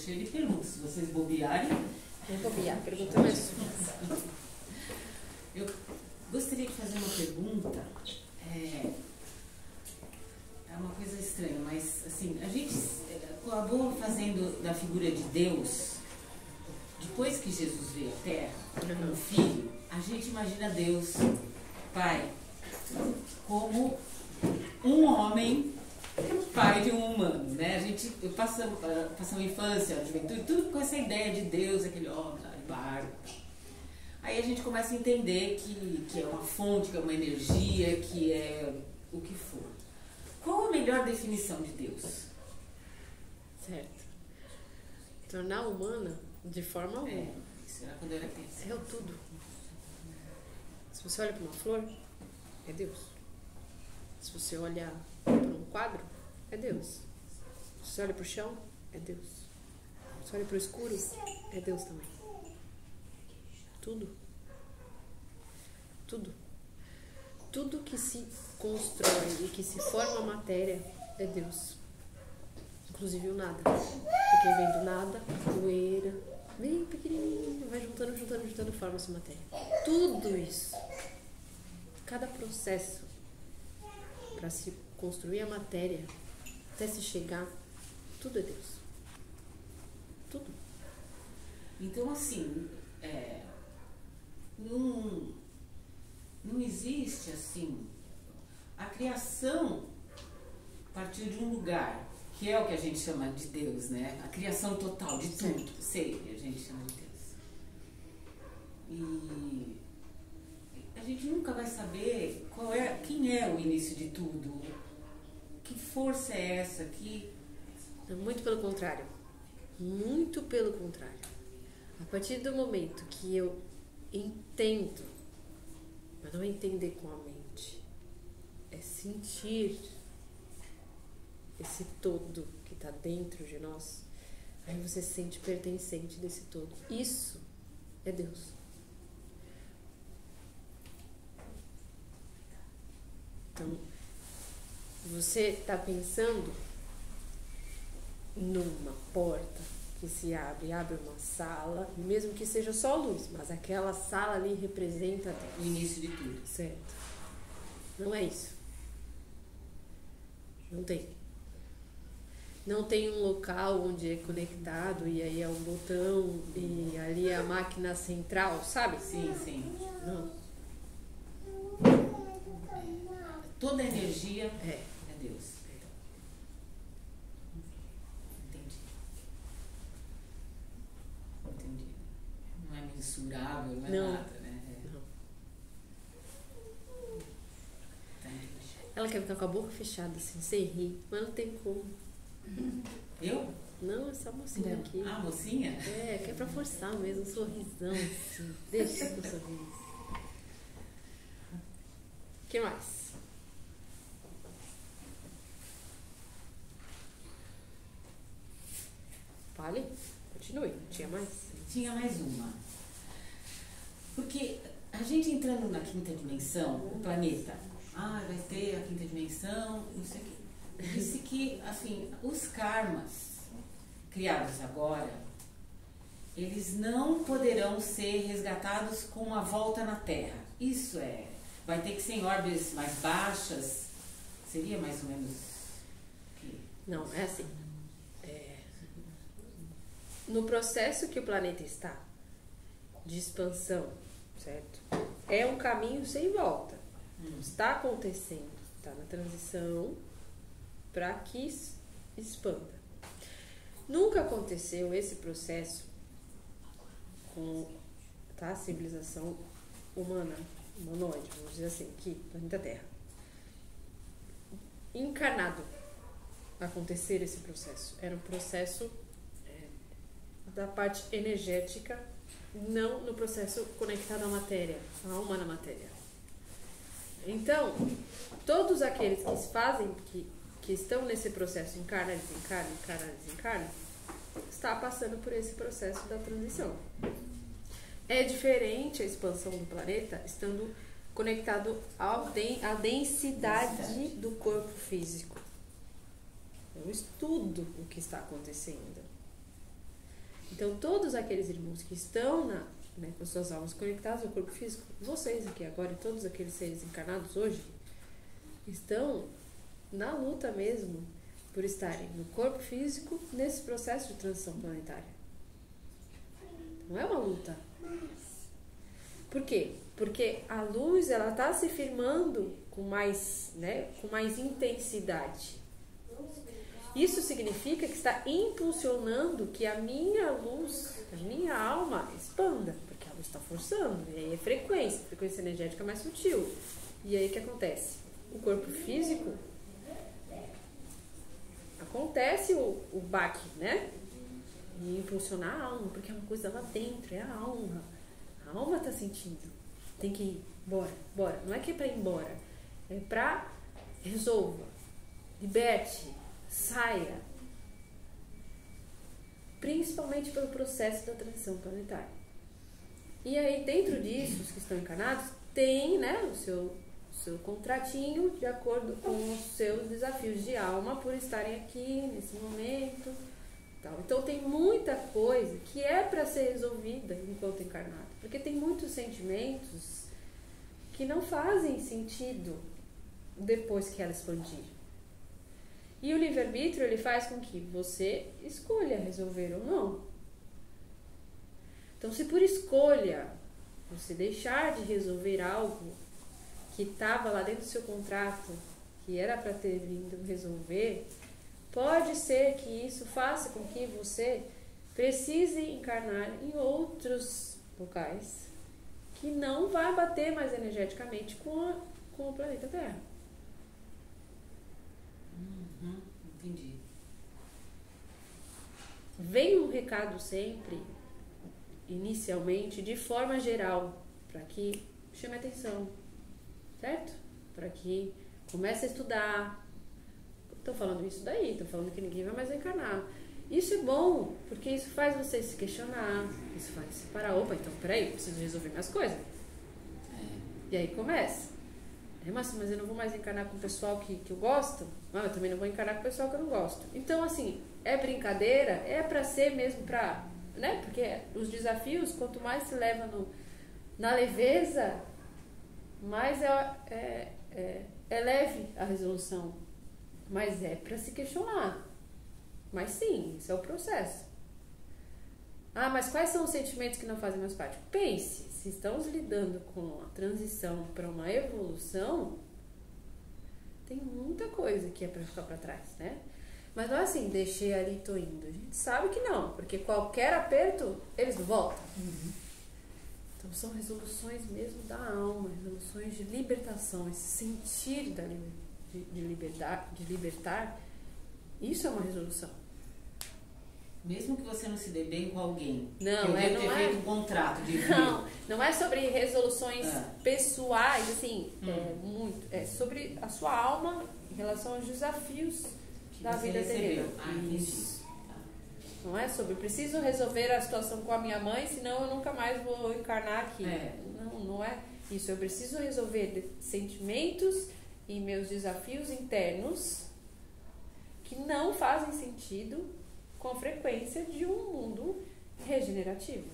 cheia de perguntas. Se vocês bobearem... Vamos bobear, pergunta mais. Eu gostaria de fazer uma pergunta. É uma coisa estranha, mas assim, a gente acabou fazendo da figura de Deus, depois que Jesus veio à Terra, como filho, a gente imagina Deus, Pai, como um homem, pai de um humano, né? A gente passa a infância, a juventude, tudo com essa ideia de Deus, aquele homem lá de barco. Aí a gente começa a entender que é uma fonte, que é uma energia, que é o que for. Qual a melhor definição de Deus? Certo. Tornar humana de forma alguma. Isso era quando eu era criança. É o tudo. Se você olha para uma flor, é Deus. Se você olha para um quadro, é Deus. Se você olha para o chão, é Deus. Se você olha para o escuro, é Deus também. Tudo. Tudo. Tudo que se constrói e que se forma matéria é Deus. Inclusive o nada. Porque vem do nada, poeira, bem pequenininho, vai juntando, forma essa matéria. Tudo isso. Cada processo para se construir a matéria, até se chegar, tudo é Deus. Tudo. Então, assim, não existe, assim, a criação a partir de um lugar, que é o que a gente chama de Deus, né? A criação total de tudo, a gente chama de Deus. E a gente nunca vai saber quem é o início de tudo, que força é essa, Muito pelo contrário. Muito pelo contrário. A partir do momento que eu entendo, mas não é entender com a mente, é sentir esse todo que está dentro de nós, aí você se sente pertencente desse todo. Isso é Deus. Então, você está pensando numa porta que se abre uma sala, mesmo que seja só luz, mas aquela sala ali representa Deus. O início de tudo. Certo. Não é isso. Não tem. Não tem um local onde é conectado e aí é um botão e ali é a máquina central, sabe? Sim, sim. Não. Toda energia é Deus. Entendi. Não é mensurável, não é nada, né? Não. Ela quer ficar com a boca fechada, assim, sem rir, mas não tem como. Eu? Não, essa mocinha aqui. Ah, mocinha? É, que é pra forçar mesmo, um sorrisão, assim. Deixa com o sorriso. O que mais? Fale, continue. Tinha mais? Tinha mais uma. Porque a gente entrando na quinta dimensão, o planeta, vai ter a quinta dimensão, não sei o quê. Disse que, assim, os karmas criados agora, eles não poderão ser resgatados com uma volta na Terra. Isso vai ter que ser em órbitas mais baixas, seria mais ou menos... Não, é assim. No processo que o planeta está, de expansão, certo? É um caminho sem volta. Está acontecendo, está na transição para que expanda. Nunca aconteceu esse processo com a civilização humana, humanoide, vamos dizer assim, aqui, planeta Terra. Encarnado acontecer esse processo. Era um processo da parte energética, não no processo conectado à matéria, à alma na matéria. Então, todos aqueles que fazem, que estão nesse processo, encarna, desencarna, está passando por esse processo da transição. É diferente a expansão do planeta estando conectado à densidade do corpo físico. Eu estudo o que está acontecendo. Então, todos aqueles irmãos que estão com suas almas conectadas ao corpo físico, vocês aqui agora e todos aqueles seres encarnados hoje, estão na luta mesmo por estarem no corpo físico nesse processo de transição planetária. Não é uma luta. Por quê? Porque a luz ela está se firmando com mais intensidade. Isso significa que está impulsionando que a minha luz, a minha alma expanda, porque a luz está forçando, e aí é frequência energética mais sutil. E aí o que acontece? O corpo físico, acontece o baque, né? E impulsionar a alma, porque é uma coisa lá dentro, é a alma. A alma está sentindo. Tem que ir, bora. Não é que é para ir embora, é para resolva, liberte, saia. Principalmente pelo processo da transição planetária. E aí, dentro disso, os que estão encarnados, tem, né, o seu contratinho de acordo com os seus desafios de alma por estarem aqui nesse momento. Então tem muita coisa que é para ser resolvida enquanto encarnado, porque tem muitos sentimentos que não fazem sentido depois que ela expandir. E o livre-arbítrio ele faz com que você escolha resolver ou não. Então, se por escolha você deixar de resolver algo que estava lá dentro do seu contrato, que era para ter vindo resolver, pode ser que isso faça com que você precise encarnar em outros locais que não vai bater mais energeticamente com o planeta Terra. Entendi. Vem um recado sempre, inicialmente, de forma geral, para que chame atenção, certo? Para que comece a estudar. Estou falando isso daí, estou falando que ninguém vai mais encarnar. Isso é bom, porque isso faz você se questionar, isso faz você parar, opa, então peraí, eu preciso resolver minhas coisas. E aí começa. Mas eu não vou mais encarnar com o pessoal que eu gosto? Eu também não vou encarnar com o pessoal que eu não gosto. Então, assim, é brincadeira, é pra ser mesmo pra... né? Porque os desafios, quanto mais se leva na leveza, mais é leve a resolução. Mas é pra se questionar. Mas sim, isso é o processo. Mas quais são os sentimentos que não fazem mais parte? Pense, se estamos lidando com a transição para uma evolução, tem muita coisa que é para ficar para trás, né? Mas não é assim, deixei ali e tô indo. A gente sabe que não, porque qualquer aperto, eles voltam. Então são resoluções mesmo da alma, resoluções de libertação, esse sentir de libertar, isso é uma resolução. Mesmo que você não se dê bem com alguém, não, eu devo ter feito um contrato de vida. Não é sobre resoluções pessoais, assim, é sobre a sua alma em relação aos desafios que da vida terrena. Isso. Não é sobre, preciso resolver a situação com a minha mãe, senão eu nunca mais vou encarnar aqui. Não é isso. Eu preciso resolver sentimentos e meus desafios internos que não fazem sentido com a frequência de um mundo regenerativo.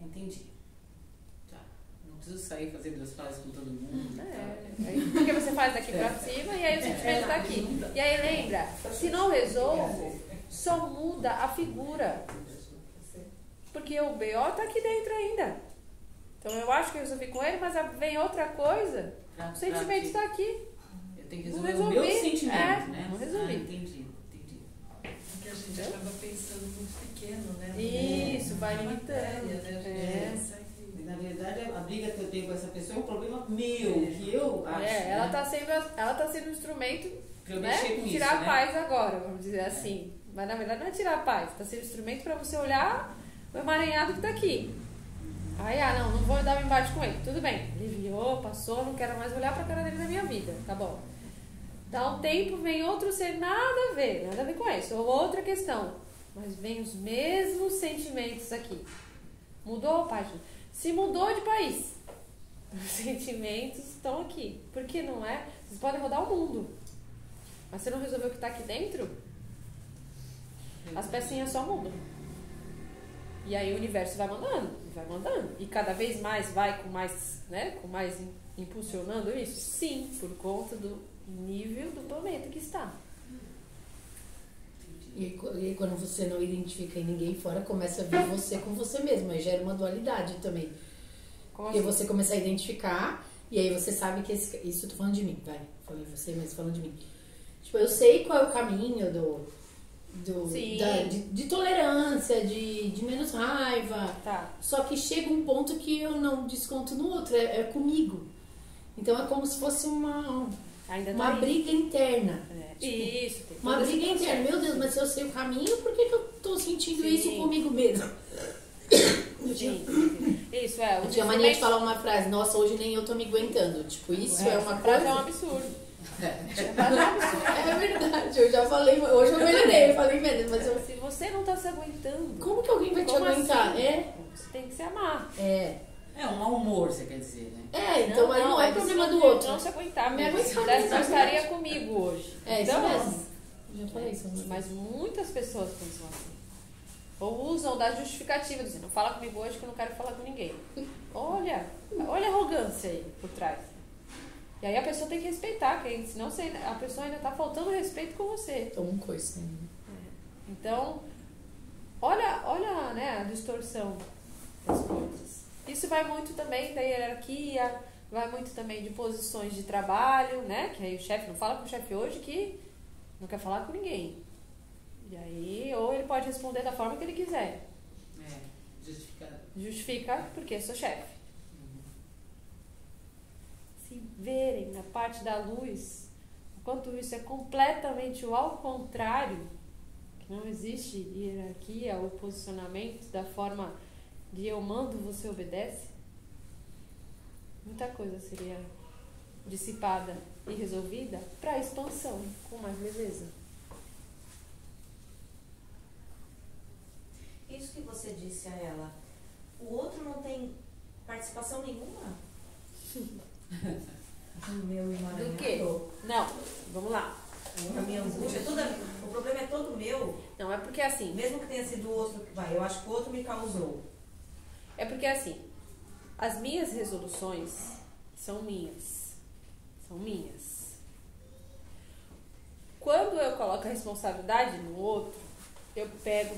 Entendi. Tá. Não preciso sair fazendo as fases com todo mundo. Porque você faz daqui pra cima e aí o sentimento tá aqui. E aí lembra, se não resolvo, só muda a figura. Porque o BO tá aqui dentro ainda. Então eu acho que eu resolvi com ele, mas vem outra coisa, o sentimento está aqui. Tem que resolver o meu sentimento, né? Não resolvi. Entendi. Porque a gente acaba pensando muito pequeno, né? Isso, vai limitando. Na verdade, a briga que eu tenho com essa pessoa é um problema meu, que eu acho. Ela tá sendo um instrumento pra eu mexer com tirar isso, a paz agora, vamos dizer assim. Mas na verdade não é tirar a paz, está sendo um instrumento para você olhar o emaranhado que está aqui. Aí, não vou dar um embate com ele. Tudo bem, aliviou, passou, não quero mais olhar pra cara dele na minha vida, tá bom. Dá um tempo, vem outro ser, nada a ver com isso, ou outra questão. Mas vem os mesmos sentimentos aqui. Mudou a página. Se mudou de país, os sentimentos estão aqui. Porque não é? Vocês podem rodar o mundo. Mas você não resolveu o que está aqui dentro? As pecinhas só mudam. E aí o universo vai mandando, vai mandando. E cada vez mais vai com mais, né, com mais impulsionando isso? Sim, por conta do nível do planeta que está. E quando você não identifica em ninguém fora, começa a vir você com você mesmo. Aí gera uma dualidade também. Como Porque assim? você começa a identificar, e aí você sabe que isso eu tô falando de mim, vai. Falei você, mas falando de mim. Tipo, eu sei qual é o caminho de tolerância, de menos raiva. Tá. Só que chega um ponto que eu não desconto no outro, é comigo. Então é como se fosse uma briga interna. Isso, tem Uma briga interna. Meu Deus, mas se eu sei o caminho, por que eu tô sentindo isso comigo mesmo? Isso, eu tinha mania de falar uma frase, nossa, hoje nem eu tô me aguentando. Tipo, isso é uma coisa. É um absurdo. É verdade, eu já falei, hoje eu melhorei, eu falei menos, mas se você não tá se aguentando, como que alguém vai te aguentar? Assim? Você tem que se amar. É um mau humor, você quer dizer, né? Então aí não é problema do outro. Não se aguentar mesmo. Não Não estaria comigo hoje. Então, isso mesmo. Já falei isso. Mas muitas pessoas pensam assim. Ou usam da justificativa, dizendo, não fala comigo hoje que eu não quero falar com ninguém. Olha a arrogância aí por trás. E aí a pessoa tem que respeitar, senão a pessoa ainda tá faltando respeito com você. Então, um coisa. Então, olha, né, a distorção das coisas. Isso vai muito também da hierarquia, vai muito também de posições de trabalho, né? Que aí o chefe não fala com o chefe hoje que não quer falar com ninguém. E aí, ou ele pode responder da forma que ele quiser. Justifica porque sou chefe. Se verem na parte da luz, enquanto isso é completamente ao contrário, que não existe hierarquia ou posicionamento da forma de eu mando, você obedece, muita coisa seria dissipada e resolvida para expansão, com mais leveza. Isso que você disse a ela, o outro não tem participação nenhuma? No meu emaranhado. Do quê? Não, vamos lá. A minha angústia, o problema é todo meu. Não, é porque assim... Mesmo que tenha sido o outro, eu acho que o outro me causou. É porque assim, as minhas resoluções são minhas. São minhas. Quando eu coloco a responsabilidade no outro, eu pego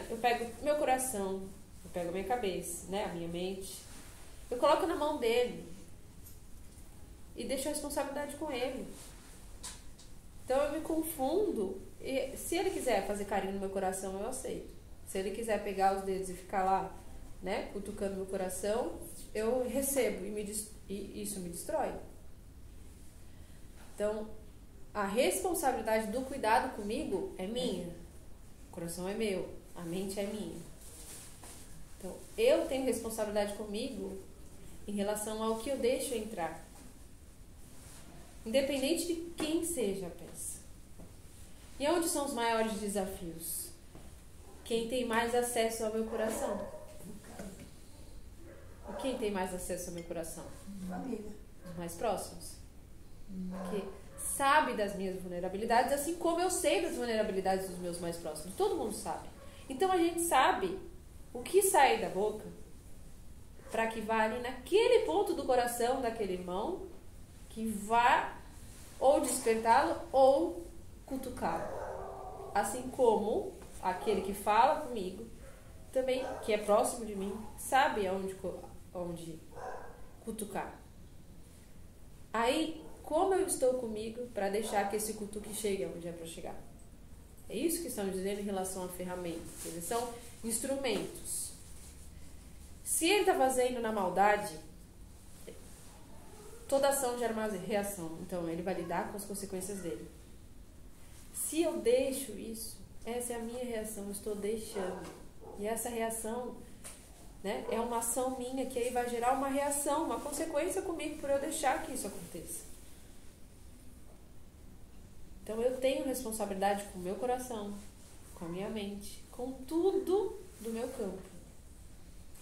eu pego meu coração, eu pego a minha cabeça, né, a minha mente, eu coloco na mão dele e deixo a responsabilidade com ele. Então eu me confundo e se ele quiser fazer carinho no meu coração, eu aceito. Se ele quiser pegar os dedos e ficar lá, né, cutucando meu coração, eu recebo e isso me destrói. Então, a responsabilidade do cuidado comigo é minha. O coração é meu, a mente é minha. Então, eu tenho responsabilidade comigo em relação ao que eu deixo entrar. Independente de quem seja a peça. E onde são os maiores desafios? Quem tem mais acesso ao meu coração? Quem tem mais acesso ao meu coração? Família. Os mais próximos. Que sabe das minhas vulnerabilidades, assim como eu sei das vulnerabilidades dos meus mais próximos. Todo mundo sabe. Então a gente sabe o que sai da boca para que vá ali naquele ponto do coração daquele irmão que vá ou despertá-lo ou cutucá-lo. Assim como aquele que fala comigo também, que é próximo de mim, sabe onde cutucar. Aí, como eu estou comigo para deixar que esse cutuque chegue onde é para chegar? É isso que estamos dizendo em relação a ferramentas. Eles são instrumentos. Se ele está fazendo na maldade, toda ação gera uma reação. Então, ele vai lidar com as consequências dele. Se eu deixo isso, essa é a minha reação, eu estou deixando. E essa reação, né, é uma ação minha que aí vai gerar uma reação, uma consequência comigo por eu deixar que isso aconteça. Então eu tenho responsabilidade com o meu coração, com a minha mente, com tudo do meu campo.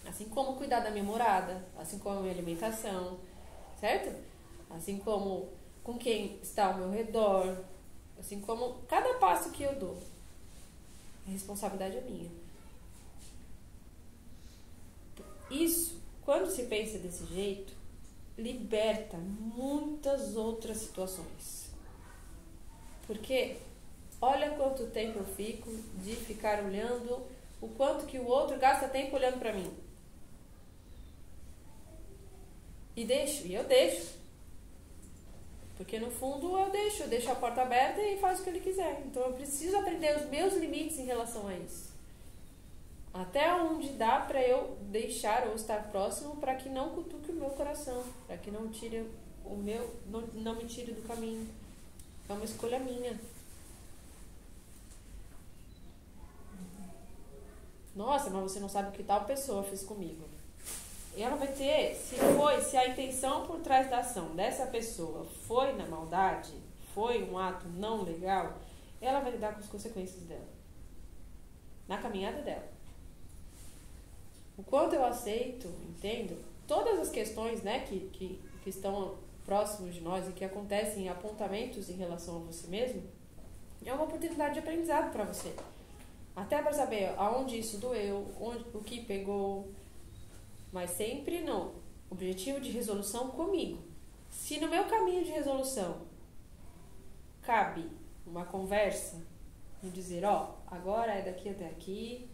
Assim como cuidar da minha morada, assim como a minha alimentação, certo? Assim como com quem está ao meu redor, assim como cada passo que eu dou. A responsabilidade é minha. Isso, quando se pensa desse jeito, liberta muitas outras situações. Porque olha quanto tempo eu fico de ficar olhando o quanto que o outro gasta tempo olhando pra mim. E eu deixo. Porque no fundo eu deixo a porta aberta e faço o que ele quiser. Então eu preciso aprender os meus limites em relação a isso. Até onde dá pra eu deixar ou estar próximo para que não cutuque o meu coração, para que não tire não me tire do caminho. É uma escolha minha. Nossa, mas você não sabe o que tal pessoa fez comigo. Ela vai ter, se a intenção por trás da ação dessa pessoa foi na maldade, foi um ato não legal, ela vai lidar com as consequências dela. Na caminhada dela. O quanto eu aceito, entendo, todas as questões, né, que estão próximos de nós e que acontecem em apontamentos em relação a você mesmo, é uma oportunidade de aprendizado para você. Até para saber aonde isso doeu, o que pegou, mas sempre não. Objetivo de resolução comigo. Se no meu caminho de resolução cabe uma conversa e dizer, agora é daqui até aqui,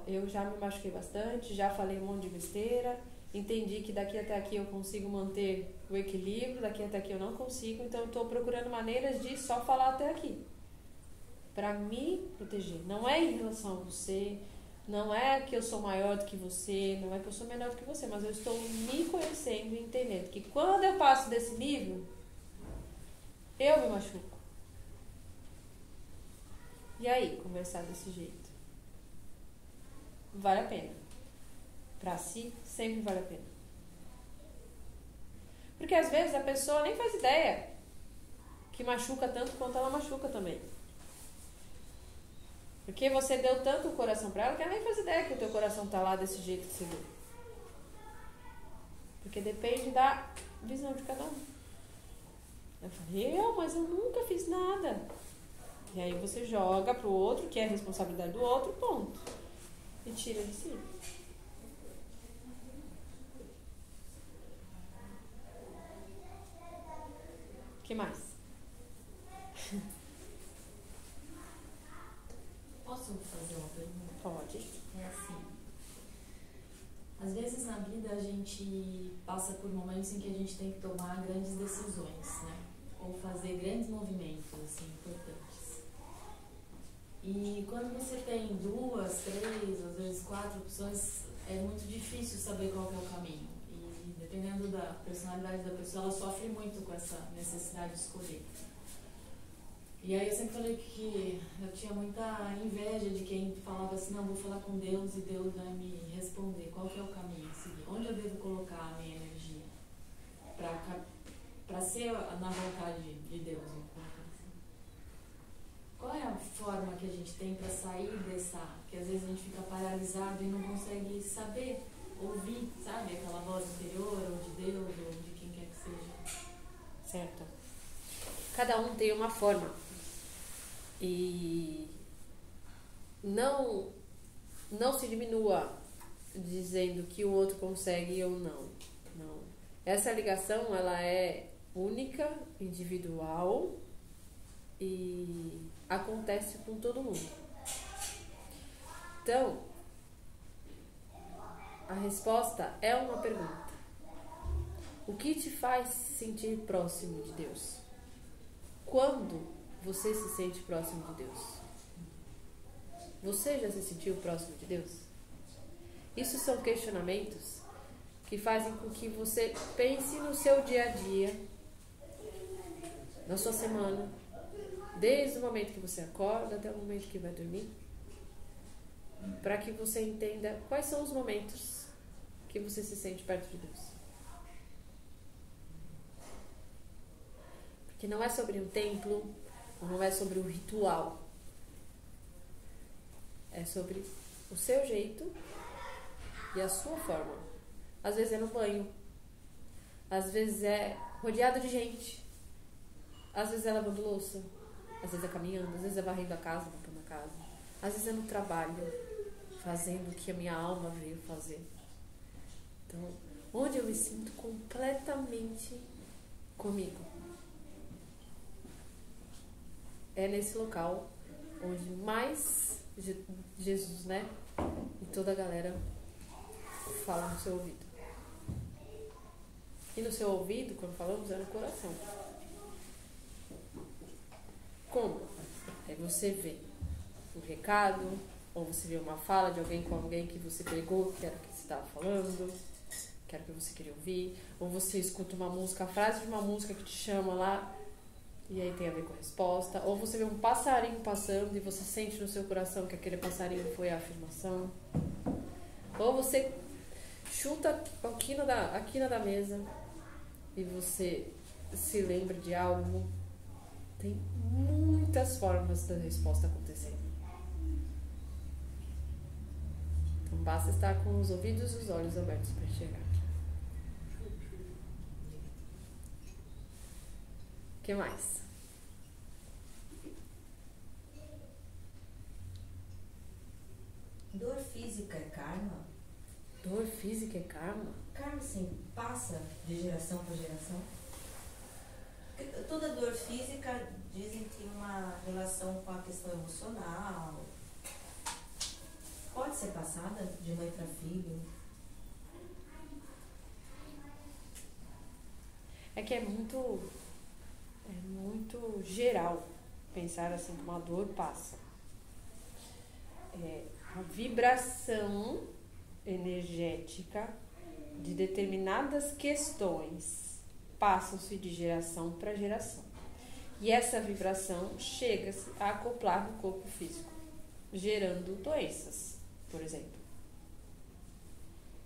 eu já me machuquei bastante, já falei um monte de besteira, entendi que daqui até aqui eu consigo manter o equilíbrio, daqui até aqui eu não consigo, então eu estou procurando maneiras de só falar até aqui. Para me proteger. Não é em relação a você, não é que eu sou maior do que você, não é que eu sou menor do que você, mas eu estou me conhecendo e entendendo que quando eu passo desse nível, eu me machuco. E aí, conversar desse jeito? Vale a pena. Pra si, sempre vale a pena. Porque às vezes a pessoa nem faz ideia que machuca tanto quanto ela machuca também. Porque você deu tanto o coração pra ela que ela nem faz ideia que o teu coração tá lá desse jeito que você deu. Porque depende da visão de cada um. Eu falei, mas eu nunca fiz nada. E aí você joga pro outro, que é a responsabilidade do outro, ponto. E tira de si. O que mais? Posso fazer uma pergunta? Pode. É assim, às vezes na vida a gente passa por momentos em que a gente tem que tomar grandes decisões, né? Ou fazer grandes movimentos, assim, importantes. E quando você tem 2, 3, às vezes 4 opções, é muito difícil saber qual que é o caminho. E dependendo da personalidade da pessoa, ela sofre muito com essa necessidade de escolher. E aí eu sempre falei que eu tinha muita inveja de quem falava assim, não, vou falar com Deus e Deus vai me responder qual que é o caminho a seguir, onde eu devo colocar a minha energia para ser na vontade de Deus. Qual é a forma que a gente tem para sair dessa, que às vezes a gente fica paralisado e não consegue saber, ouvir, sabe, aquela voz interior, ou de Deus, ou de quem quer que seja? Certo. Cada um tem uma forma. E não se diminua dizendo que o outro consegue e eu não. Não. Essa ligação, ela é única, individual e acontece com todo mundo. Então, a resposta é uma pergunta. O que te faz se sentir próximo de Deus? Quando você se sente próximo de Deus? Você já se sentiu próximo de Deus? Isso são questionamentos que fazem com que você pense no seu dia a dia, na sua semana, desde o momento que você acorda até o momento que vai dormir, para que você entenda quais são os momentos que você se sente perto de Deus. Porque não é sobre um templo, não é sobre o ritual. É sobre o seu jeito e a sua forma. Às vezes é no banho. Às vezes é rodeado de gente. Às vezes é lavando louça. Às vezes é caminhando. Às vezes é varrendo a casa, limpando a casa. Às vezes é no trabalho, fazendo o que a minha alma veio fazer. Então, onde eu me sinto completamente comigo. É nesse local onde mais Jesus, né? E toda a galera fala no seu ouvido. E no seu ouvido, quando falamos, é no coração. Como? Aí você vê um recado, ou você vê uma fala de alguém com alguém que você pegou, que era o que você estava falando, que era o que você queria ouvir, ou você escuta uma música, a frase de uma música que te chama lá, e aí tem a ver com a resposta, ou você vê um passarinho passando e você sente no seu coração que aquele passarinho foi a afirmação, ou você chuta a quina da mesa e você se lembra de algo. Tem muitas formas da resposta acontecer. Então basta estar com os ouvidos e os olhos abertos para enxergar. O que mais? Dor física é karma? Dor física é karma? Karma, sim, passa de geração para geração. Toda dor física, dizem que tem uma relação com a questão emocional. Pode ser passada de mãe para filho? É que é muito geral pensar assim que uma dor passa. A vibração energética de determinadas questões passam-se de geração para geração. E essa vibração chega a acoplar no corpo físico, gerando doenças, por exemplo.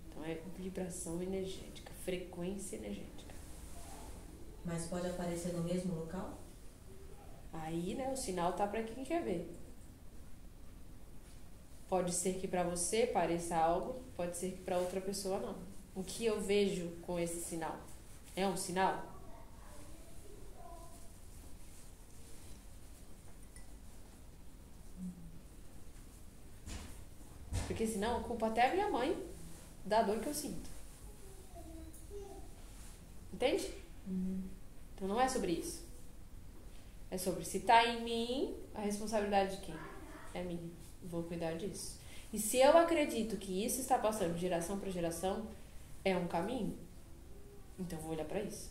Então é vibração energética, frequência energética. Mas pode aparecer no mesmo local? Aí, né, o sinal tá para quem quer ver. Pode ser que para você pareça algo, pode ser que para outra pessoa não. O que eu vejo com esse sinal? É um sinal? Porque senão eu culpo até a minha mãe da dor que eu sinto. Entende? Então não é sobre isso. É sobre se tá em mim, a responsabilidade de quem? É minha. Vou cuidar disso. E se eu acredito que isso está passando de geração para geração, é um caminho, então eu vou olhar para isso.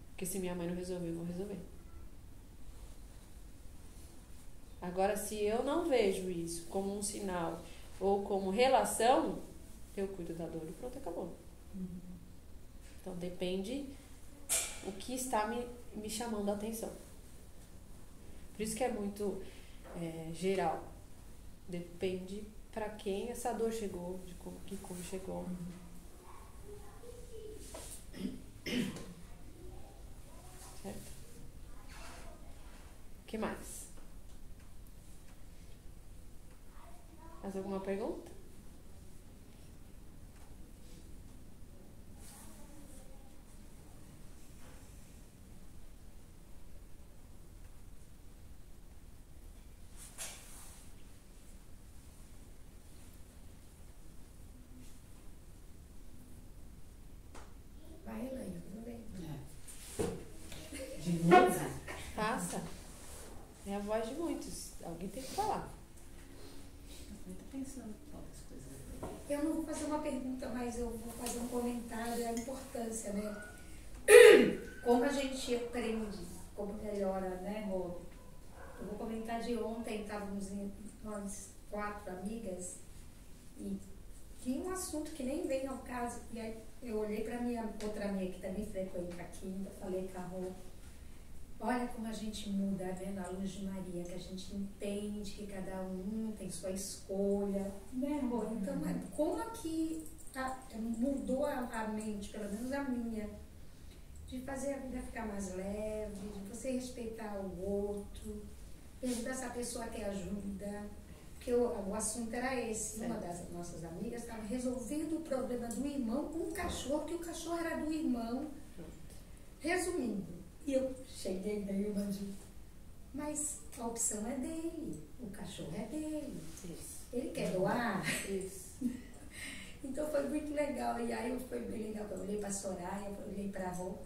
Porque se minha mãe não resolver, eu vou resolver. Agora, se eu não vejo isso como um sinal ou como relação, eu cuido da dor e pronto, acabou. Então depende o que está me chamando a atenção. Por isso que é muito geral. Depende para quem essa dor chegou, de como chegou. Certo? O que mais? Mais alguma pergunta? Vai, Elaine, tudo bem. De muitos. Passa. É a voz de muitos. Alguém tem que falar. Eu tô pensando várias coisas. Eu não vou fazer uma pergunta, mas eu vou fazer um comentário da importância, né? Como a gente aprende, como melhora, né, Rô? Eu vou comentar de ontem, estávamos nós 4 amigas e tinha um assunto que nem vem ao caso. E aí eu olhei para minha outra amiga que também frequenta aqui, ainda falei com a Rô. Olha como a gente muda, né, na luz de Maria, que a gente entende que cada um tem sua escolha, né, Rô? Então, como que mudou a mente, pelo menos a minha, de fazer a vida ficar mais leve, de você respeitar o outro, perguntar se a pessoa quer ajuda, porque o assunto era esse. Uma das nossas amigas estava resolvendo o problema do irmão com o cachorro, que o cachorro era do irmão. Resumindo, e eu cheguei daí, Mas a opção é dele, o cachorro é dele. Isso. Ele quer doar. Isso. Então foi muito legal. E aí foi bem legal. Eu olhei para a Soraya, eu olhei para a avó.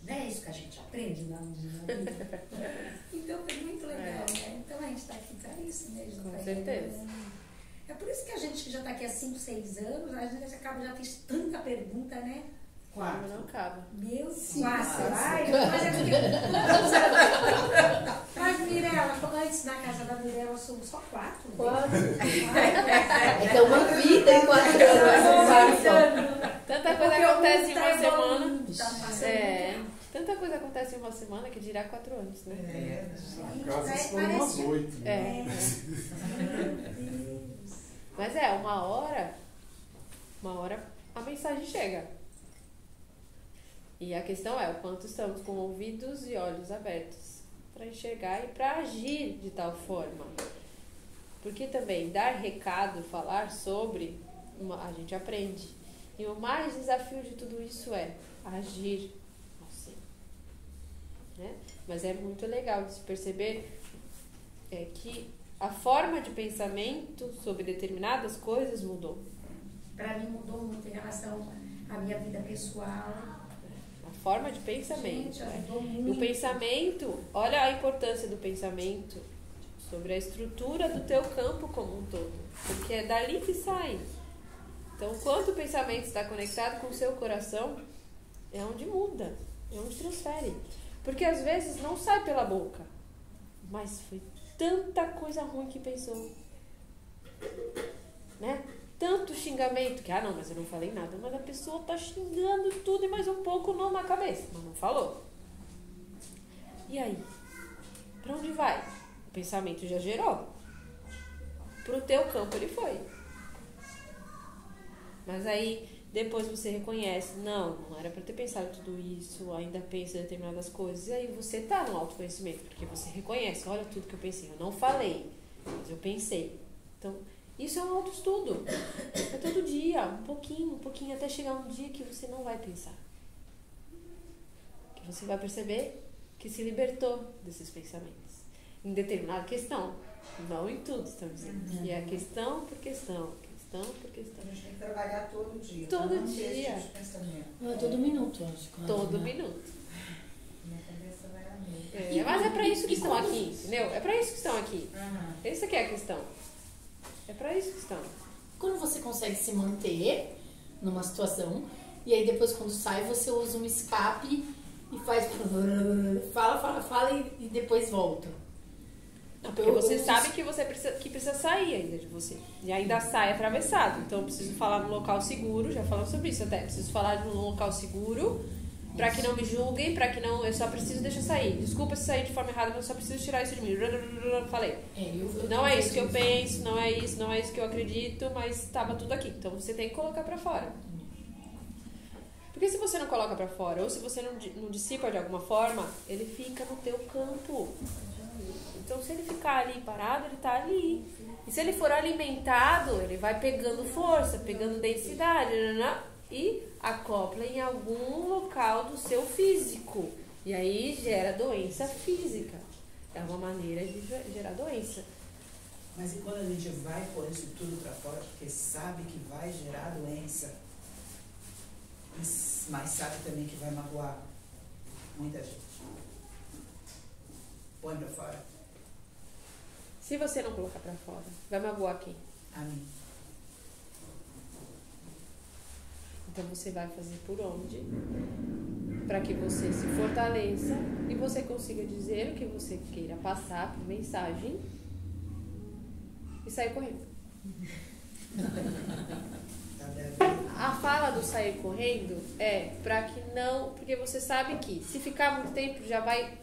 Não é isso que a gente aprende na vida? Então foi muito legal, né? Então a gente está aqui para isso mesmo. Com certeza. É por isso que a gente já está aqui há 5, 6 anos, a gente acaba já fez tanta pergunta, né? 4. Não acaba. Meu Deus. 4. Ai, Mas Mirella, antes na casa da Mirella somos só 4. 4. É uma vida em 4 anos. Tanta coisa acontece em uma semana. É. Tanta coisa acontece em uma semana que dirá 4 anos, né? Na casa foram umas 8. Né? Mas uma hora a mensagem chega. E a questão é o quanto estamos com ouvidos e olhos abertos para enxergar e para agir de tal forma. Porque também dar recado, falar sobre, a gente aprende. E o mais desafio de tudo isso é agir assim. Né? Mas é muito legal de se perceber que a forma de pensamento sobre determinadas coisas mudou. Para mim mudou muito em relação à minha vida pessoal. A forma de pensamento. Gente, ajudou muito. O pensamento, olha a importância do pensamento sobre a estrutura do teu campo como um todo. Porque é dali que sai. Então, quando o pensamento está conectado com o seu coração, é onde muda, é onde transfere. Porque às vezes não sai pela boca, mas foi tanta coisa ruim que pensou, né? Tanto xingamento que, não, mas eu não falei nada. Mas a pessoa tá xingando tudo e mais um pouco na cabeça, mas não falou. E aí? Pra onde vai? O pensamento já gerou. Pro teu campo ele foi. Mas aí, depois você reconhece, não era pra ter pensado tudo isso, ainda pensa em determinadas coisas. E aí você tá no autoconhecimento, porque você reconhece, olha tudo que eu pensei. Eu não falei, mas eu pensei. Então, isso é um autoestudo. É todo dia, um pouquinho, até chegar um dia que você não vai pensar. Que você vai perceber que se libertou desses pensamentos. Em determinada questão. Não em tudo, estamos dizendo. Que é questão por questão. Questão por questão. A gente tem que trabalhar todo dia. Todo não dia. ter esse pensamento. Não é todo minuto, eu acho. Todo minuto. Minha cabeça vai a meio. Mas é pra isso que estão aqui, entendeu? É pra isso que estão aqui. Aham. Essa que é a questão. É pra isso que estão. Quando você consegue se manter numa situação, e aí depois quando sai você usa um escape e faz fala e depois volta. Não, porque você sabe que você precisa sair ainda de você. E ainda sai atravessado. Então eu preciso falar num local seguro, já falamos sobre isso até. Preciso falar num local seguro, pra que não me julguem, pra que não... Eu só preciso deixar sair. Desculpa se sair de forma errada, mas eu só preciso tirar isso de mim. Falei. Não é isso que eu penso, não é isso que eu acredito, mas estava tudo aqui. Então você tem que colocar pra fora. Porque se você não coloca pra fora, ou se você não dissipa de alguma forma, ele fica no teu campo. Então se ele ficar ali parado, ele tá ali. E se ele for alimentado, ele vai pegando força, pegando densidade, e acopla em algum local do seu físico. E aí gera doença física. É uma maneira de gerar doença. Mas e quando a gente vai pôr isso tudo pra fora, porque sabe que vai gerar doença, mas sabe também que vai magoar muita gente? Põe pra fora. Se você não colocar pra fora, vai magoar quem? A mim. Então você vai fazer por onde? Para que você se fortaleça e você consiga dizer o que você queira passar por mensagem e sair correndo. A fala do sair correndo é para que não... Porque você sabe que se ficar muito tempo já vai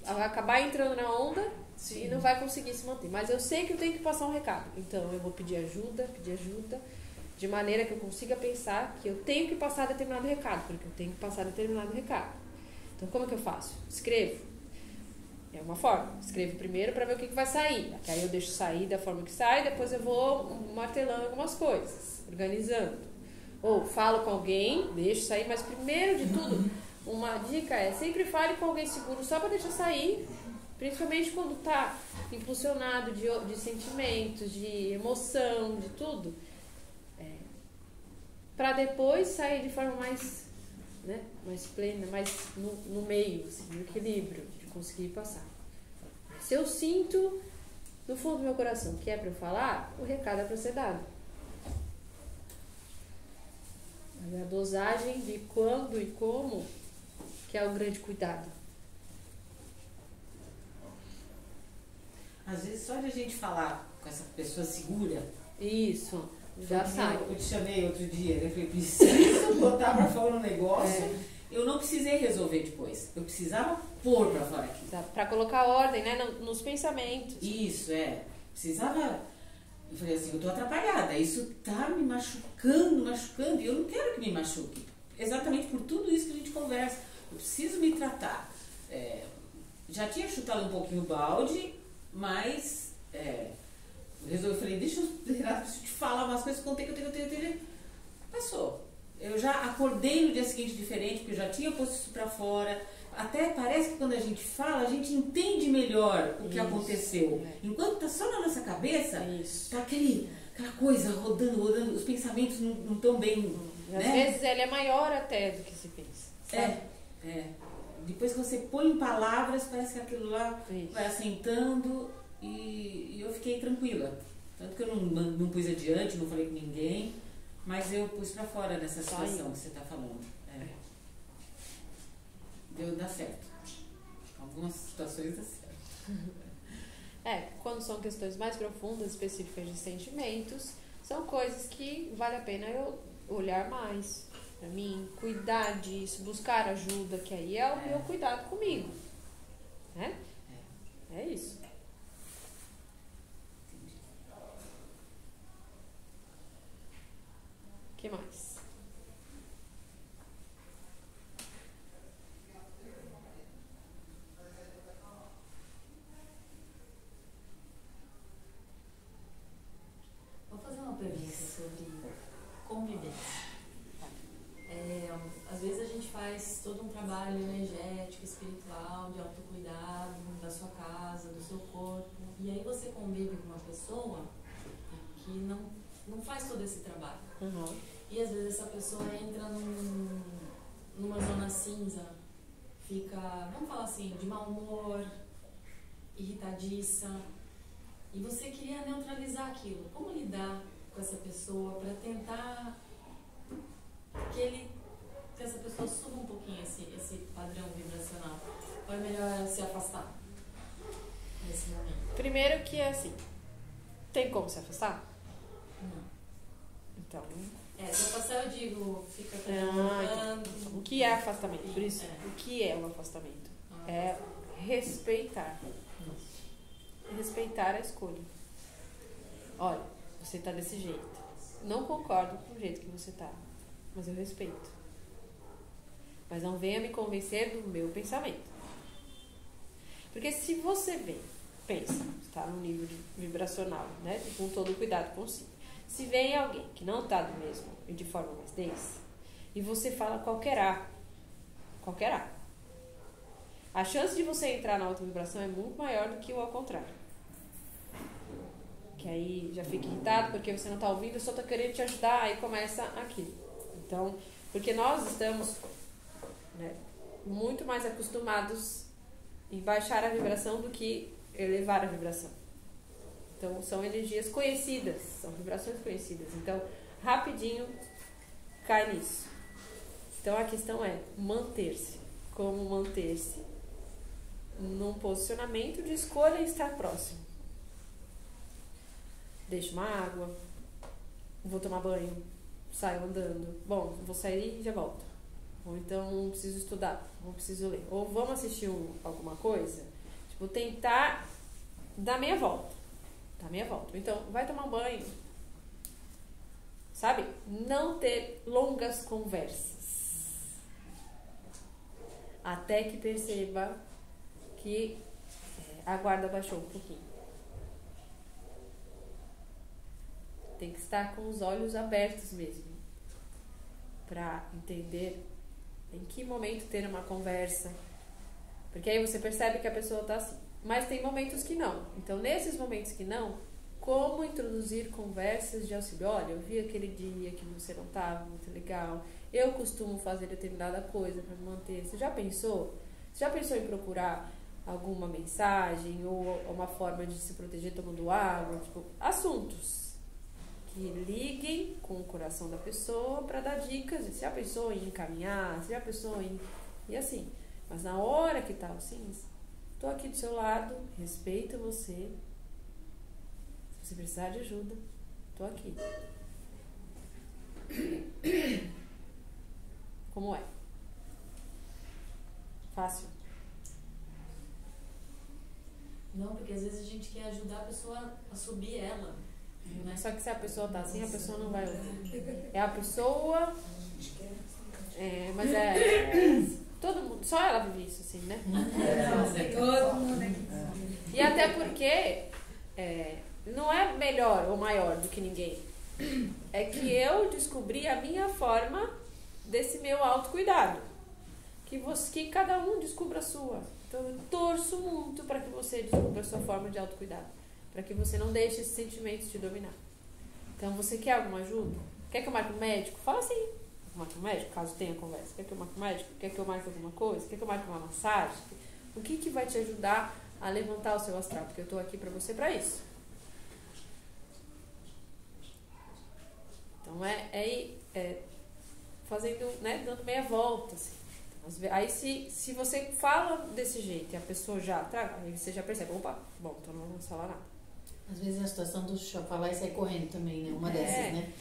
acabar entrando na onda. Sim. E não vai conseguir se manter. Mas eu sei que eu tenho que passar um recado. Então eu vou pedir ajuda, de maneira que eu consiga pensar que eu tenho que passar determinado recado, porque eu tenho que passar determinado recado. Então como é que eu faço? Escrevo. É uma forma. Escrevo primeiro para ver o que vai sair. Aí eu deixo sair da forma que sai, depois eu vou martelando algumas coisas, organizando. Ou falo com alguém, deixo sair, mas primeiro de tudo, uma dica é sempre fale com alguém seguro só para deixar sair Principalmente quando tá impulsionado de sentimentos, de emoção, de tudo. Pra depois sair de forma mais, né, mais plena, mais no meio, assim, no equilíbrio, de conseguir passar. Se eu sinto no fundo do meu coração que é pra eu falar, o recado é pra ser dado. Mas a dosagem de quando e como que é o grande cuidado. Às vezes só de a gente falar com essa pessoa segura. Isso, já sai. Eu te chamei outro dia, eu falei, preciso botar pra fora um negócio. Eu não precisei resolver depois. Eu precisava pôr pra fora aqui. Pra colocar ordem, né, nos pensamentos. Isso, precisava. Eu falei assim, eu tô atrapalhada, isso tá me machucando, e eu não quero que me machuque. Exatamente por tudo isso que a gente conversa. Eu preciso me tratar. Já tinha chutado um pouquinho o balde, mas eu falei, deixa eu te falar umas coisas, contei. Passou. Eu já acordei no dia seguinte diferente, porque eu já tinha posto isso pra fora. Até parece que quando a gente fala, a gente entende melhor o que aconteceu. Enquanto tá só na nossa cabeça, tá aquela coisa rodando, os pensamentos não estão bem. Às vezes ele é maior até do que se pensa. Sabe? Depois que você põe em palavras, parece que aquilo lá vai assentando e eu fiquei tranquila. Tanto que eu não pus adiante, não falei com ninguém, mas eu pus pra fora nessa situação que você tá falando. Dá certo. Algumas situações dá certo. Quando são questões mais profundas, específicas de sentimentos, são coisas que vale a pena eu olhar mais pra mim, cuidar disso, buscar ajuda, que aí é o meu cuidado comigo. Né? É isso. O que mais? Vou fazer uma pergunta sobre convivência. Às vezes a gente faz todo um trabalho energético, espiritual, de autocuidado da sua casa, do seu corpo, e aí você convive com uma pessoa que não faz todo esse trabalho. E às vezes essa pessoa entra numa zona cinza, fica, vamos falar assim, de mau humor, irritadiça, e você queria neutralizar aquilo. Como lidar com essa pessoa para tentar que essa pessoa suba um pouquinho esse padrão vibracional? Ou é melhor se afastar nesse momento? Primeiro que é assim, tem como se afastar? Não. Então... se afastar eu digo, fica então, o que é afastamento? Por isso, o que é o afastamento? É respeitar. Respeitar a escolha. Olha, você tá desse jeito. Não concordo com o jeito que você tá, mas eu respeito. Mas não venha me convencer do meu pensamento. Porque se você pensa, está no nível vibracional, né? Com todo o cuidado consigo. Se vem alguém que não está do mesmo e de forma mais densa, e você fala qualquer A, a chance de você entrar na alta vibração é muito maior do que o ao contrário. Que aí já fica irritado porque você não está ouvindo, eu só estou querendo te ajudar, aí começa aquilo. Então, porque nós estamos, né, muito mais acostumados em baixar a vibração do que elevar a vibração. Então, são energias conhecidas, são vibrações conhecidas. Então, rapidinho cai nisso. Então, a questão é manter-se. Como manter-se num posicionamento de escolha e estar próximo. Deixo uma água, vou tomar banho, saio andando. Bom, vou sair e já volto. Ou então, preciso estudar, ou preciso ler. Ou vamos assistir alguma coisa. Tipo, tentar dar meia volta. Então, vai tomar um banho. Sabe? Não ter longas conversas. Até que perceba que a guarda baixou um pouquinho. Tem que estar com os olhos abertos mesmo. Pra entender em que momento ter uma conversa. Porque aí você percebe que a pessoa tá assim. Mas tem momentos que não. Então, nesses momentos que não, como introduzir conversas de auxílio? Olha, eu vi aquele dia que você não estava muito legal, eu costumo fazer determinada coisa para me manter. Você já pensou? Você já pensou em procurar alguma mensagem ou uma forma de se proteger tomando água? Tipo, assuntos que liguem com o coração da pessoa para dar dicas. Você já pensou em encaminhar? Você já pensou em... E assim. Mas na hora que tá assim, tô aqui do seu lado, respeito você. Se você precisar de ajuda, tô aqui. Como é? Fácil? Não, porque às vezes a gente quer ajudar a pessoa a subir ela. Né? Só que se a pessoa tá assim, a pessoa não vai ouvir. É a pessoa... mas todo mundo, só ela vive isso assim, né? Todo mundo E até porque não é melhor ou maior do que ninguém. É que eu descobri a minha forma desse meu autocuidado. Que cada um descubra a sua. Então eu torço muito para que você descubra a sua forma de autocuidado. Para que você não deixe esses sentimentos te dominar. Então você quer alguma ajuda? Quer que eu marque um médico? Fala assim. Marque um médico, caso tenha conversa. Quer que eu marque um médico? Quer que eu marque alguma coisa? Quer que eu marque uma massagem? O que vai te ajudar a levantar o seu astral? Porque eu estou aqui para você para isso. Então fazendo, né, dando meia volta, assim. Aí se você fala desse jeito e a pessoa já traga, aí você já percebe, opa, bom, então não vamos falar nada. Às vezes a situação do falar e sair correndo também, né? Uma dessas, né?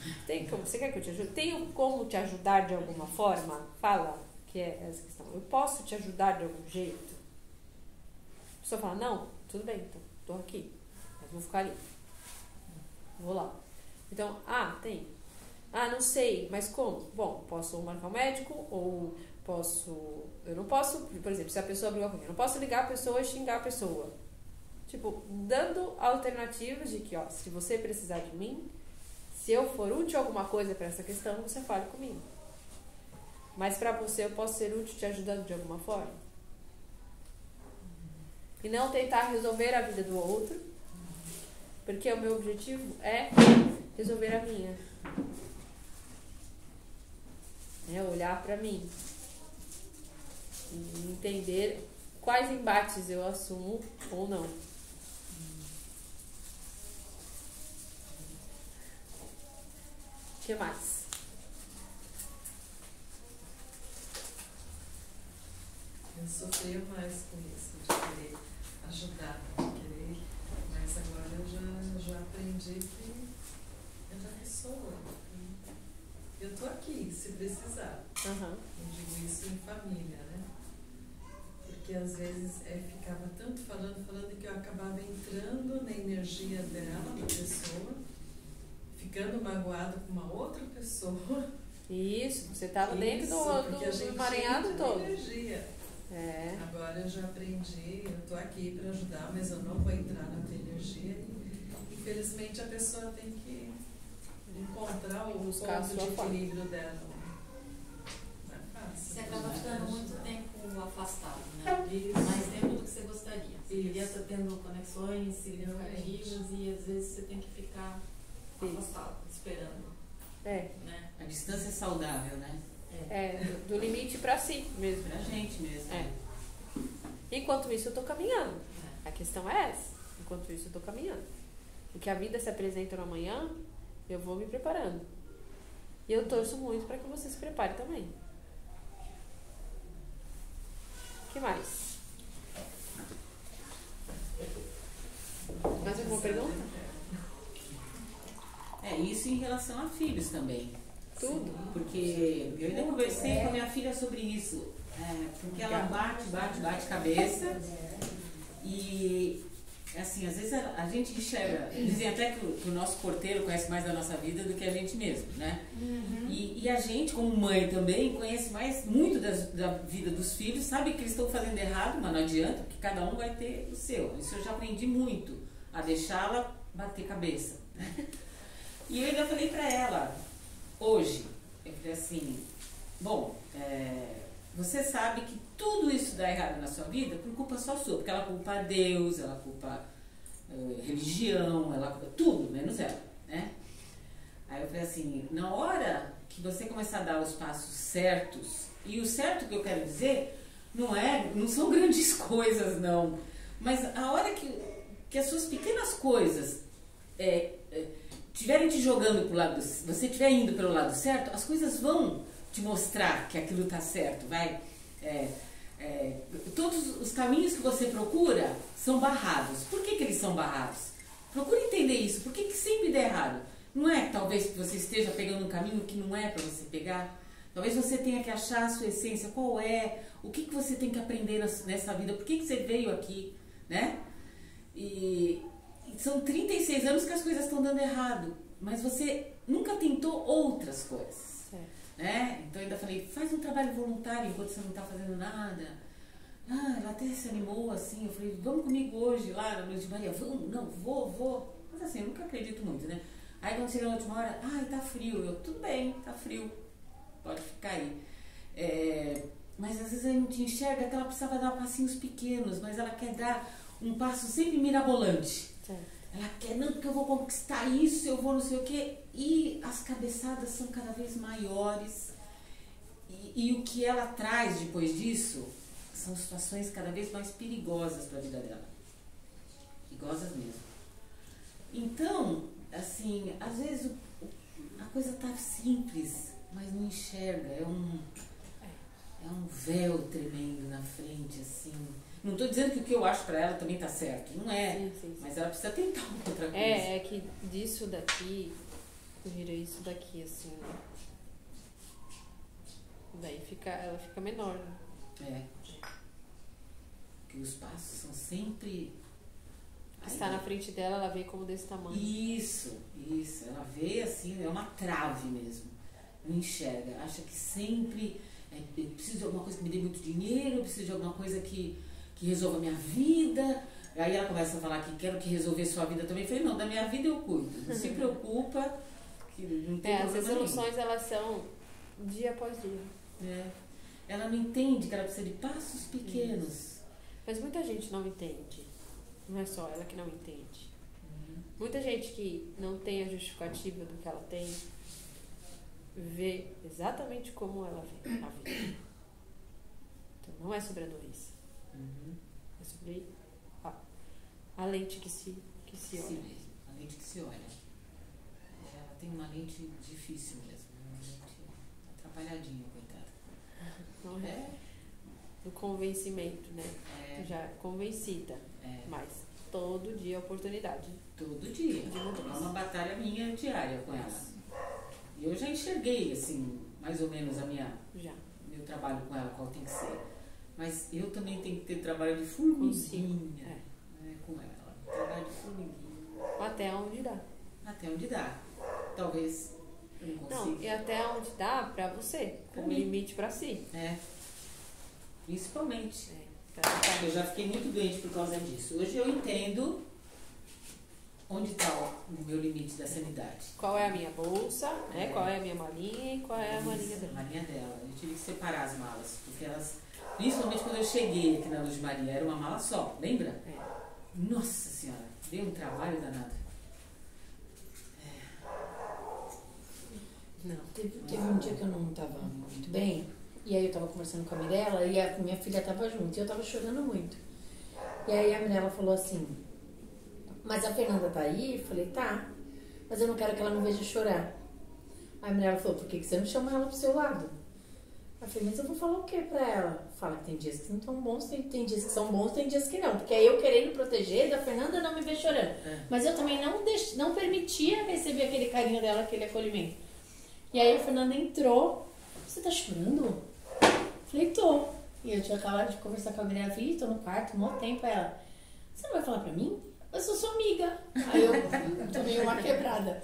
Você quer que eu te ajude? Tenho como te ajudar de alguma forma? Fala, que é essa questão. Eu posso te ajudar de algum jeito? A pessoa fala, não, tudo bem, então, tô aqui. Mas vou ficar ali. Vou lá. Então, tem. Não sei, mas como? Bom, posso marcar um médico ou eu não posso, por exemplo, se a pessoa brigou comigo, eu não posso ligar a pessoa e xingar a pessoa. Tipo, dando alternativas de que, se você precisar de mim, se eu for útil a alguma coisa para essa questão, você fale comigo. Mas para você eu posso ser útil te ajudando de alguma forma. E não tentar resolver a vida do outro, porque o meu objetivo é resolver a minha. É olhar para mim. E entender quais embates eu assumo ou não. O que mais? Eu sofria mais com isso, de querer ajudar, mas agora eu já aprendi que eu já ressoa. Eu tô aqui, se precisar. Eu digo isso em família, né? Porque às vezes ficava tanto falando que eu acabava entrando na energia dela, da pessoa, ficando magoado com uma outra pessoa. Isso, você estava dentro do emaranhado todo. Energia. Agora eu já aprendi, eu estou aqui para ajudar, mas eu não vou entrar na tua energia. E, infelizmente a pessoa tem que encontrar o ponto de equilíbrio dela. Não é fácil. Você acaba ficando muito tempo afastado, né? Mais tempo do que você gostaria. Você queria estar tendo conexões significativas e às vezes você tem que ficar afastado, esperando. Né? A distância é saudável, né? Do limite pra si mesmo. Pra gente mesmo. Enquanto isso eu tô caminhando. A questão é essa. Enquanto isso eu tô caminhando. O que a vida se apresenta no amanhã, eu vou me preparando. E eu torço muito para que você se prepare também. O que mais? Mais alguma pergunta? Isso em relação a filhos também. Tudo. Porque eu ainda conversei com a minha filha sobre isso. Porque ela bate cabeça. E, assim, às vezes a gente enxerga. Dizem até que o nosso porteiro conhece mais da nossa vida do que a gente mesmo, né? E a gente, como mãe também, conhece muito da vida dos filhos, sabe que eles estão fazendo errado, mas não adianta, porque cada um vai ter o seu. Isso eu já aprendi muito, a deixá-la bater cabeça, né? E eu ainda falei pra ela, hoje, eu falei assim, bom, você sabe que tudo isso dá errado na sua vida por culpa só sua, porque ela culpa Deus, ela culpa religião, ela culpa tudo, menos ela, né? Aí eu falei assim, na hora que você começar a dar os passos certos, e o certo que eu quero dizer não são grandes coisas não, mas a hora que as suas pequenas coisas estiverem te jogando pro lado, você estiver indo pelo lado certo, as coisas vão te mostrar que aquilo está certo, vai. Todos os caminhos que você procura são barrados. Por que eles são barrados? Procure entender isso. Por que sempre dá errado? Não é talvez que você esteja pegando um caminho que não é para você pegar? Talvez você tenha que achar a sua essência, qual é, o que você tem que aprender nessa vida, por que você veio aqui, né? E são 36 anos que as coisas estão dando errado, mas você nunca tentou outras coisas. Né? Então eu ainda falei, faz um trabalho voluntário enquanto você não está fazendo nada. Ela até se animou assim, eu falei, vamos comigo hoje lá na Luz de Maria? Vamos? Não, vou. Mas assim, eu nunca acredito muito, né? Aí quando chega na última hora, tá frio. Eu, tudo bem, tá frio, pode ficar aí. Mas às vezes a gente enxerga que ela precisava dar passinhos pequenos, mas ela quer dar um passo sempre mirabolante. Ela quer, não, porque eu vou conquistar isso, eu vou não sei o quê. E as cabeçadas são cada vez maiores. E o que ela traz depois disso são situações cada vez mais perigosas para a vida dela. Perigosas mesmo. Então, assim, às vezes a coisa tá simples, mas não enxerga. É um véu tremendo na frente, assim. Não estou dizendo que o que eu acho para ela também está certo, não é, sim. Mas ela precisa tentar uma outra coisa. É que disso daqui, vira isso daqui, assim, né? Daí ela fica menor, né? Porque os passos são sempre... Está na frente dela, ela vê como desse tamanho. Isso, ela vê assim, é uma trave mesmo, não enxerga, acha que sempre, eu preciso de alguma coisa que me dê muito dinheiro, eu preciso de alguma coisa que resolva a minha vida. Aí ela começa a falar que quero que resolver sua vida também. Eu falei, não, da minha vida eu cuido. Não se preocupa, que não tem problema as resoluções, elas são dia após dia. Ela não entende que ela precisa de passos pequenos. Isso. Mas muita gente não entende. Não é só ela que não entende. Muita gente que não tem a justificativa do que ela tem, vê exatamente como ela vê a vida. Então não é sobre a doença. É sobre a lente que se olha. Sim, a lente que se olha. Ela tem uma lente difícil mesmo, uma lente atrapalhadinha, coitada. Não é do convencimento, né? Já convencida, mas todo dia é oportunidade. Todo dia. É uma batalha minha diária com ela. E eu já enxerguei, assim, mais ou menos meu trabalho com ela, qual tem que ser. Mas eu também tenho que ter trabalho de formiguinha com ela. Trabalho de formiguinha. Até onde dá. Até onde dá. Talvez eu não consiga. Não, e até onde dá pra você. Como limite pra si. Principalmente. Eu já fiquei muito doente por causa disso. Hoje eu entendo onde está o meu limite da sanidade. Qual é a minha bolsa, né? Qual é a minha malinha e qual é a malinha dela. A malinha dela. Eu tive que separar as malas, porque elas... Principalmente quando eu cheguei aqui na Luz de Maria, era uma mala só, lembra? Nossa Senhora, deu um trabalho danado. Não, teve um dia que eu não estava muito bem, e aí eu estava conversando com a Mirella e a minha filha estava junto, e eu estava chorando muito. E aí a Mirella falou assim, mas a Fernanda tá aí? Eu falei, tá, mas eu não quero que ela me veja chorar. Aí a Mirella falou, por que você não chama ela pro seu lado? Eu falei, mas eu vou falar o que pra ela? Fala que tem dias que não estão bons, tem dias que são bons, tem dias que não. Porque aí eu querendo proteger da Fernanda não me ver chorando. Mas eu também não permitia receber aquele carinho dela, aquele acolhimento. E aí a Fernanda entrou, você tá chorando? Eu falei, tô. E eu tinha acabado de conversar com a minha filha, tô no quarto, um monte tempo. Ela, você não vai falar pra mim? Eu sou sua amiga. Aí eu tomei uma quebrada.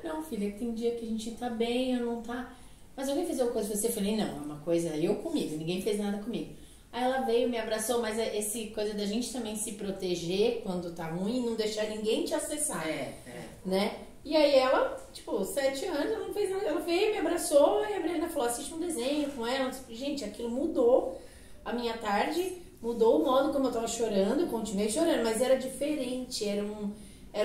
Não, filha, tem dia que a gente tá bem, eu não tá... Mas alguém fez alguma coisa pra você? Eu falei, não, é uma coisa eu comigo, ninguém fez nada comigo. Aí ela veio, me abraçou, mas esse coisa da gente também se proteger quando tá ruim, não deixar ninguém te acessar, né? E aí ela, tipo, 7 anos, ela não fez nada. Ela veio, me abraçou e a Brenda falou, assiste um desenho com ela. Gente, aquilo mudou a minha tarde, mudou o modo como eu tava chorando, eu continuei chorando, mas era diferente, era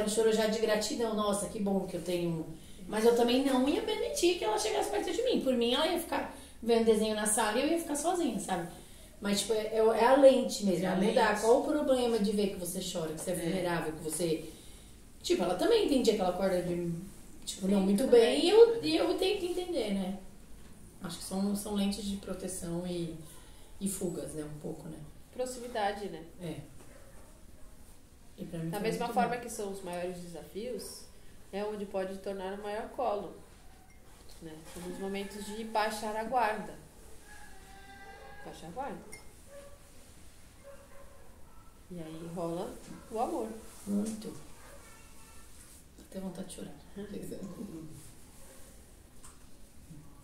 um choro já de gratidão. Nossa, que bom que eu tenho. Mas eu também não ia permitir que ela chegasse perto de mim. Por mim, ela ia ficar vendo desenho na sala e eu ia ficar sozinha, sabe? Mas, tipo, é a lente mesmo, é mudar. Qual o problema de ver que você chora, que você é vulnerável, que você... Tipo, ela também tem dia que ela acorda de, tipo, não muito bem e eu tenho que entender, né? Acho que são lentes de proteção e fugas, né? Um pouco, né? Proximidade, né? É. E pra mim Da foi mesma muito forma bom. que são os maiores desafios, é onde pode tornar o maior colo. Né? São os momentos de baixar a guarda. Baixar a guarda. E aí rola o amor. Muito. Até vontade de chorar.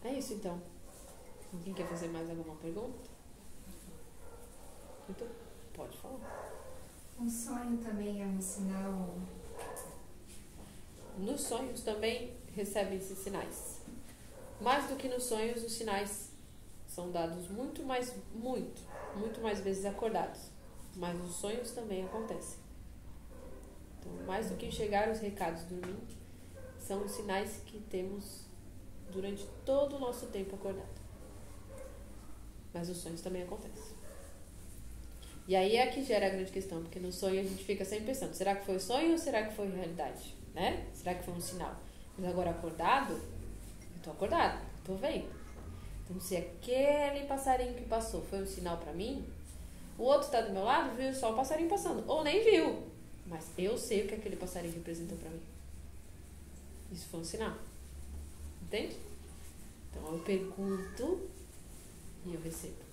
É isso então. Alguém quer fazer mais alguma pergunta? Então, pode falar. Um sonho também é um sinal. Nos sonhos também recebem-se sinais. Mais do que nos sonhos, os sinais são dados muito mais vezes acordados. Mas os sonhos também acontecem. Então, mais do que enxergar os recados dormindo, são os sinais que temos durante todo o nosso tempo acordado. Mas os sonhos também acontecem. E aí é que gera a grande questão, porque no sonho a gente fica sempre pensando, será que foi sonho ou será que foi realidade? Né? Será que foi um sinal? Mas agora acordado, eu tô acordado, tô vendo. Então se aquele passarinho que passou foi um sinal pra mim, o outro tá do meu lado, viu só o passarinho passando, ou nem viu, mas eu sei o que aquele passarinho representou pra mim. Isso foi um sinal. Entende? Então eu pergunto e eu recebo.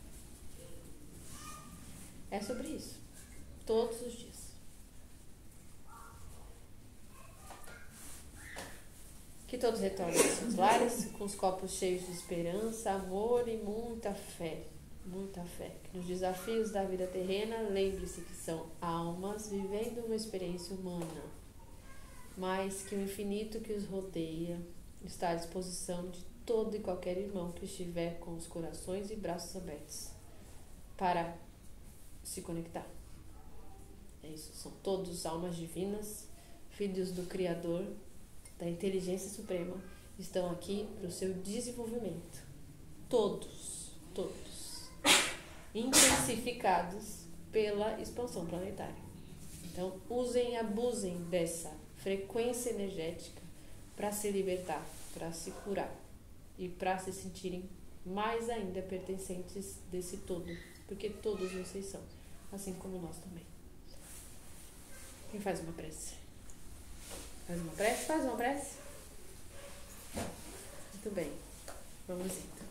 É sobre isso. Todos os dias. Que todos retornem aos seus lares com os copos cheios de esperança, amor e muita fé. Muita fé. Que nos desafios da vida terrena, lembre-se que são almas vivendo uma experiência humana, mas que o infinito que os rodeia está à disposição de todo e qualquer irmão que estiver com os corações e braços abertos para se conectar. É isso, são todos almas divinas, filhos do Criador, da inteligência suprema, estão aqui para o seu desenvolvimento. Todos, intensificados pela expansão planetária. Então, usem e abusem dessa frequência energética para se libertar, para se curar e para se sentirem mais ainda pertencentes desse todo, porque todos vocês são, assim como nós também. Quem faz uma prece? Faz uma prece? Faz uma prece? Muito bem. Vamos então.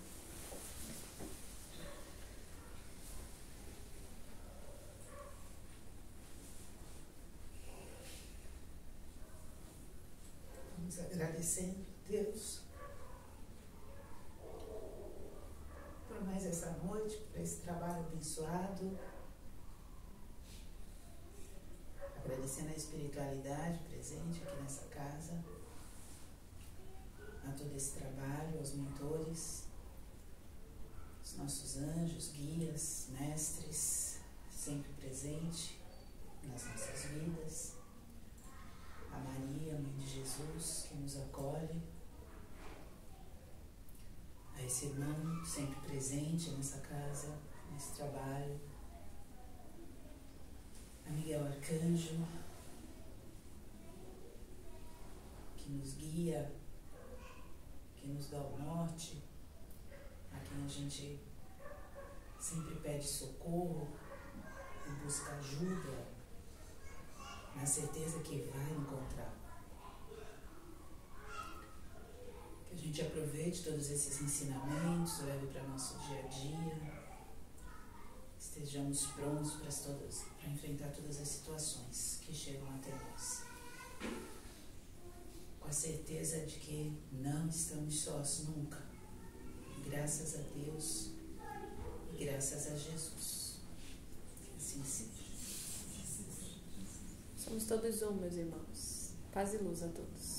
Vamos agradecendo a Deus por mais essa noite, por esse trabalho abençoado. Agradecendo a espiritualidade presente aqui nessa casa, a todo esse trabalho, aos mentores, os nossos anjos, guias, mestres, sempre presente nas nossas vidas. A Maria, Mãe de Jesus, que nos acolhe. A esse irmão sempre presente nessa casa, nesse trabalho. A Miguel Arcanjo, que nos guia, que nos dá o norte, a quem a gente sempre pede socorro e busca ajuda, na certeza que vai encontrar. Que a gente aproveite todos esses ensinamentos, leve para nosso dia a dia, estejamos prontos para enfrentar todas as situações que chegam até nós. Com a certeza de que não estamos sós nunca. Graças a Deus e graças a Jesus. Que assim seja. Somos todos um, meus irmãos. Paz e luz a todos.